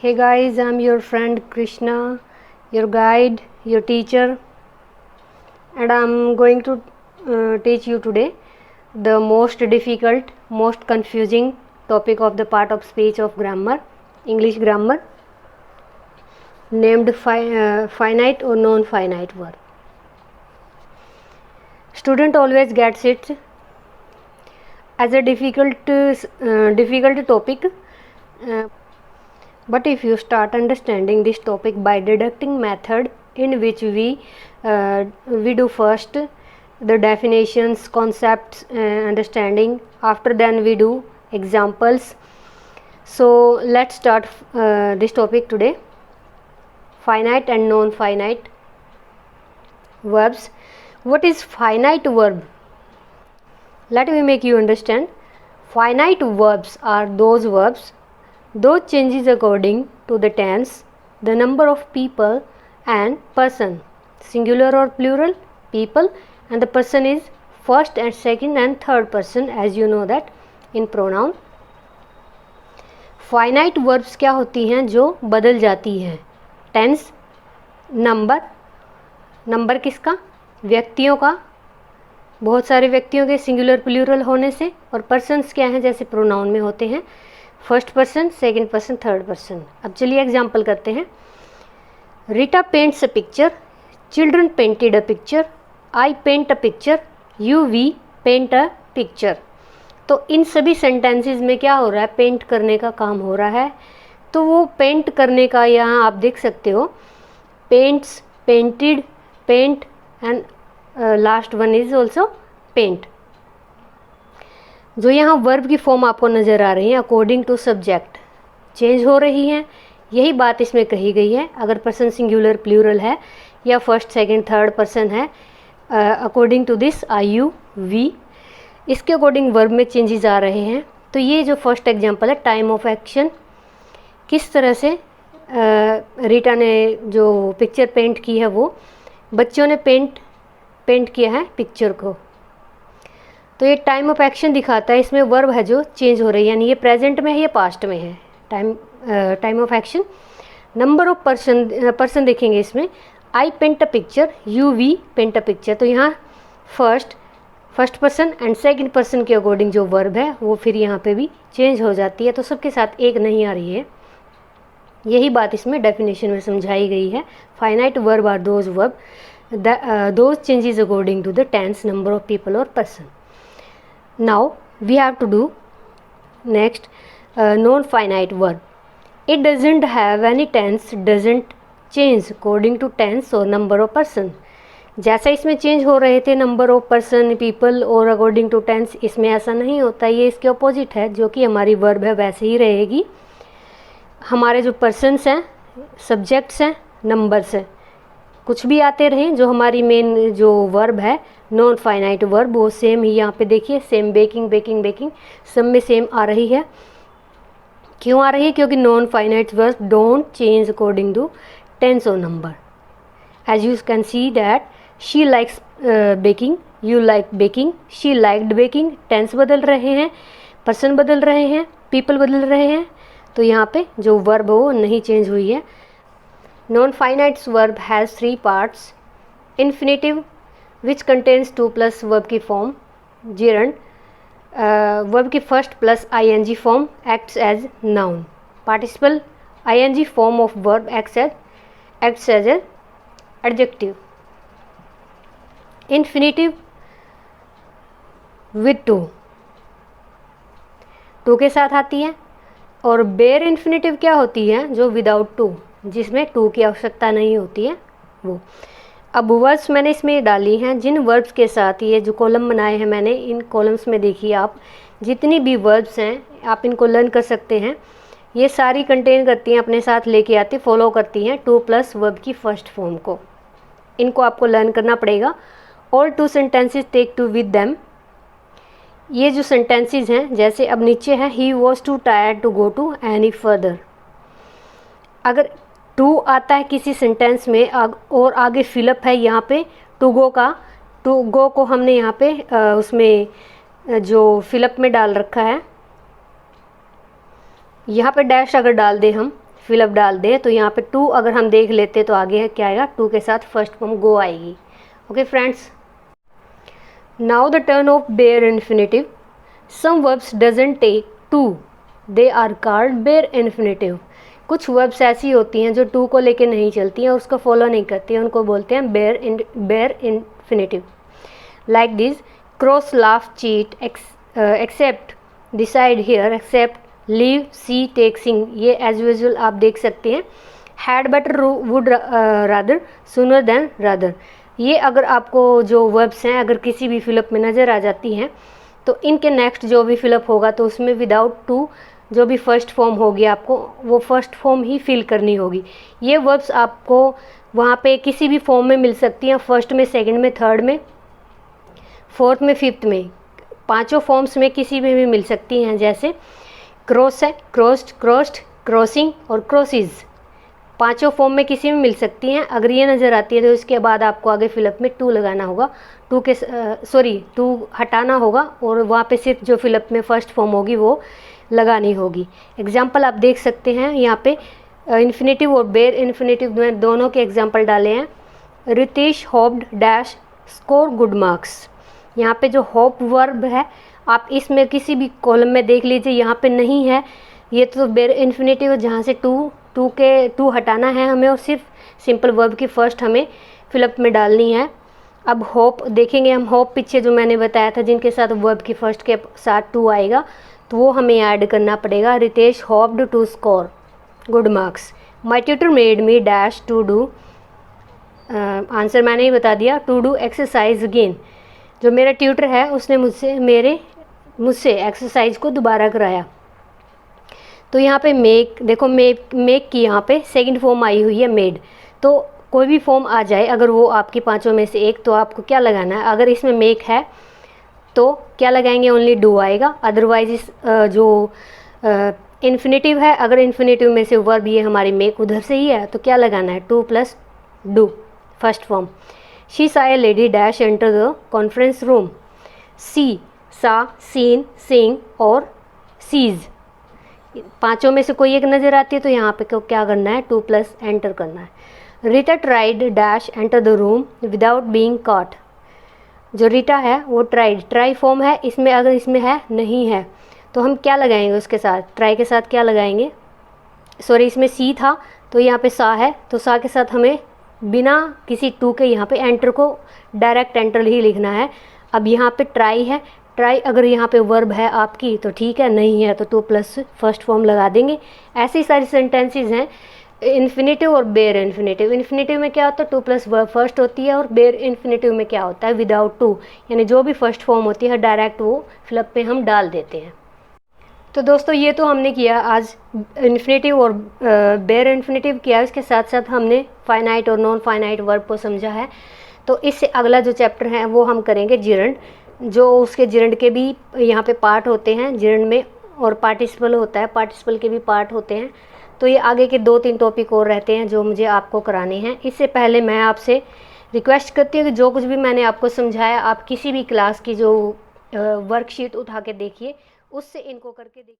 Hey guys, I'm your friend Krishna, your guide, your teacher, and I'm going to teach you today the most difficult, most confusing topic of the part of speech of grammar, English grammar, named finite or non-finite verb. Student always gets it as a difficult topic. But if you start understanding this topic by deducting method in which we do first the definitions, concepts, understanding, after then we do examples. So let's start this topic today, finite and non-finite verbs. What is finite verb? Let me make you understand. Finite verbs are those verbs those changes according to the tense, the number of people and person, singular or plural, people, and the person is first and second and third person, as you know that in pronoun. Finite verbs क्या होती हैं? जो बदल जाती हैं. Tense, number किसका? व्यक्तियों का, बहुत सारे व्यक्तियों के सिंगुलर प्लूरल होने से. और पर्सन्स क्या हैं? जैसे प्रोनाउन में होते हैं first person, second person, third person. अब चलिए एग्जांपल करते हैं. Rita paints a picture, children painted a picture, I paint a picture, you we paint a picture. तो इन सभी सेंटेंसेस में क्या हो रहा है? पेंट करने का काम हो रहा है. तो वो पेंट करने का यहाँ आप देख सकते हो, paints, painted, paint and last one is also paint. जो यहाँ वर्ब की फॉर्म आपको नज़र आ रही है अकॉर्डिंग टू सब्जेक्ट चेंज हो रही हैं. यही बात इसमें कही गई है. अगर पर्सन सिंगुलर प्लूरल है या फर्स्ट सेकंड थर्ड पर्सन है, according to this I you we, इसके अकॉर्डिंग वर्ब में चेंजेस आ रहे हैं. तो ये जो फर्स्ट एग्जांपल है, टाइम ऑफ एक्शन, किस तरह से रीटा ने जो पिक्चर पेंट की है, वो बच्चों ने पेंट किया है पिक्चर को. तो ये टाइम ऑफ एक्शन दिखाता है. इसमें वर्ब है जो चेंज हो रही है, यानी ये प्रेजेंट में है, ये पास्ट में है. Time of action. Number of person देखेंगे इसमें, I paint a picture, you we paint a picture. तो यहाँ first person and second person के अकॉर्डिंग जो वर्ब है वो फिर यहाँ पे भी चेंज हो जाती है. तो सबके साथ एक नहीं आ रही है. यही बात इसमें डेफिनेशन में समझाई गई है. Finite verb are those verb those changes according to the tense, number of people और person. Now we have to do next non-finite verb. It doesn't have any tense, doesn't change according to tense or number of person. जैसा इसमें change हो रहे थे number of person, people और according to tense, इसमें ऐसा नहीं होता. ये इसके अपोजिट है. जो कि हमारी वर्ब है वैसे ही रहेगी. हमारे जो पर्सन्स हैं, सब्जेक्ट्स हैं, नंबर्स हैं, कुछ भी आते रहें. जो हमारी मेन जो वर्ब है नॉन फाइनाइट वर्ब, वो सेम ही यहाँ पे देखिए, सेम बेकिंग बेकिंग बेकिंग सब में सेम आ रही है. क्यों आ रही है? क्योंकि non finite verb don't change according to tense और number. As you can see that she likes baking, you like baking, she liked baking. Tense बदल रहे हैं, पर्सन बदल रहे हैं, पीपल बदल रहे हैं. तो यहाँ पे जो वर्ब हो वो नहीं चेंज हुई है. Non-finite verb has three parts. Infinitive, which contains 2 plus verb की form. Gerund, verb की first plus ing form acts as noun. Participle, ing form of verb acts as an adjective. Infinitive with to के साथ आती है. और bear infinitive क्या होती है? जो विदाउट टू, जिसमें टू की आवश्यकता नहीं होती है वो. अब वर्ब्स मैंने इसमें डाली हैं. जिन वर्ब्स के साथ ये जो कॉलम बनाए हैं मैंने, इन कॉलम्स में देखिए आप, जितनी भी वर्ब्स हैं आप इनको लर्न कर सकते हैं. ये सारी कंटेन करती हैं, अपने साथ लेके आती, फॉलो करती हैं 2 प्लस वर्ब की फर्स्ट फॉर्म को. इनको आपको लर्न करना पड़ेगा. All to sentences take to with them. ये जो सेंटेंसेस हैं, जैसे अब नीचे है, he was too tired to go to any further. अगर टू आता है किसी सेंटेंस में और आगे फिलअप है यहाँ पे टू गो का, टू गो को हमने यहाँ पे उसमें जो फिलअप में डाल रखा है, यहाँ पे डैश अगर डाल दें हम फिलअप डाल दें तो यहाँ पे टू अगर हम देख लेते तो आगे है क्या आएगा, टू के साथ फर्स्ट फॉर्म गो आएगी। Okay friends, now the turn of bare infinitive. Some verbs doesn't take to, they are called bare infinitive. कुछ वर्ब्स ऐसी होती हैं जो टू को लेके नहीं चलती हैं, उसको फॉलो नहीं करती हैं, उनको बोलते हैं bare infinitive. Like this, cross, laugh, cheat, accept, decide, hear, accept, leave, see, take, sing. ये एज यूजुअल आप देख सकते हैं। Had, better, would, rather, sooner than, rather. ये अगर आपको जो वर्ब्स हैं अगर किसी भी फिलअप में नज़र आ जाती हैं तो इनके नेक्स्ट जो भी फिलअप होगा तो उसमें विदाउट टू जो भी फर्स्ट फॉर्म होगी आपको वो फर्स्ट फॉर्म ही फिल करनी होगी। ये वर्ब्स आपको वहाँ पे किसी भी फॉर्म में मिल सकती हैं, फर्स्ट में, सेकंड में, थर्ड में, फोर्थ में, फिफ्थ में, पांचों फॉर्म्स में किसी में भी मिल सकती हैं। जैसे क्रॉस है, क्रॉस्ड, क्रॉस्ड, क्रॉसिंग और क्रॉसिज, पांचों फॉर्म में किसी में मिल सकती हैं। अगर ये नज़र आती है तो इसके बाद आपको आगे फिलअप में टू लगाना होगा, टू हटाना होगा और वहाँ पे सिर्फ जो फिलअप में फर्स्ट फॉर्म होगी वो लगानी होगी। एग्जाम्पल आप देख सकते हैं यहाँ पे इन्फिनेटिव और बेयर इन्फिनेटिव में दोनों के एग्जाम्पल डाले हैं। Ritesh hoped dash score good marks. यहाँ पे जो होप वर्ब है आप इसमें किसी भी कॉलम में देख लीजिए, यहाँ पे नहीं है, ये तो बेयर इन्फिनेटिव जहाँ से टू हटाना है हमें और सिर्फ सिंपल वर्ब की फर्स्ट हमें फिलअप में डालनी है। अब होप देखेंगे हम, होप पीछे जो मैंने बताया था जिनके साथ वर्ब की फर्स्ट के साथ टू आएगा तो वो हमें ऐड करना पड़ेगा। Ritesh hoped to score good marks. My tutor made me dash to do, answer मैंने ही बता दिया, टू डू एक्सरसाइज अगेन। जो मेरा ट्यूटर है उसने मुझसे एक्सरसाइज को दोबारा कराया। तो यहाँ पे मेक, देखो मेक की यहाँ पे सेकंड फॉर्म आई हुई है मेड। तो कोई भी फॉर्म आ जाए अगर वो आपकी पांचों में से एक, तो आपको क्या लगाना है, अगर इसमें मेक है तो क्या लगाएंगे, ओनली डू आएगा। अदरवाइज इस जो इन्फिनेटिव है, अगर इन्फिनेटिव में से वर्ब ये हमारी मेक उधर से ही है तो क्या लगाना है, to plus do first form. She saw a lady dash enter the conference room. See, saw, seen, सिंग और सीज, पांचों में से कोई एक नज़र आती है तो यहाँ पे क्या करना है, टू प्लस एंटर करना है। Rita tried dash enter the room without being caught. जो रीटा है वो ट्राई फॉर्म है, इसमें अगर इसमें है नहीं है तो हम क्या लगाएंगे उसके साथ, ट्राई के साथ क्या लगाएंगे, सॉरी इसमें सी था तो यहाँ पे सा है तो सा के साथ हमें बिना किसी टू के यहाँ पे एंटर को डायरेक्ट एंटर ही लिखना है। अब यहाँ पे ट्राई है, ट्राई अगर यहाँ पे वर्ब है आपकी तो ठीक है, नहीं है तो टू प्लस फर्स्ट फॉर्म लगा देंगे। ऐसी सारी सेंटेंसेस हैं इन्फिनेटिव और बेयर इन्फिनेटिव। इन्फिनेटिव में क्या होता है, टू प्लस वर्ब फर्स्ट होती है और बेयर इन्फिनेटिव में क्या होता है, विदाउट टू, यानी जो भी फर्स्ट फॉर्म होती है डायरेक्ट वो फिलअप पे हम डाल देते हैं। तो दोस्तों ये तो हमने किया आज इन्फिनेटिव और बेयर इन्फिनेटिव किया, इसके साथ साथ हमने फाइनाइट और नॉन फाइनाइट वर्ब को समझा है। तो इससे अगला जो चैप्टर है वो हम करेंगे जिरंड, जो उसके जिरंड के भी यहाँ पे पार्ट होते हैं जिरंड में, और पार्टिसिपल होता है, पार्टिसिपल के भी पार्ट होते हैं। तो ये आगे के 2-3 टॉपिक और रहते हैं जो मुझे आपको कराने हैं। इससे पहले मैं आपसे रिक्वेस्ट करती हूँ कि जो कुछ भी मैंने आपको समझाया आप किसी भी क्लास की जो वर्कशीट उठा के देखिए, उससे इनको करके देखिए।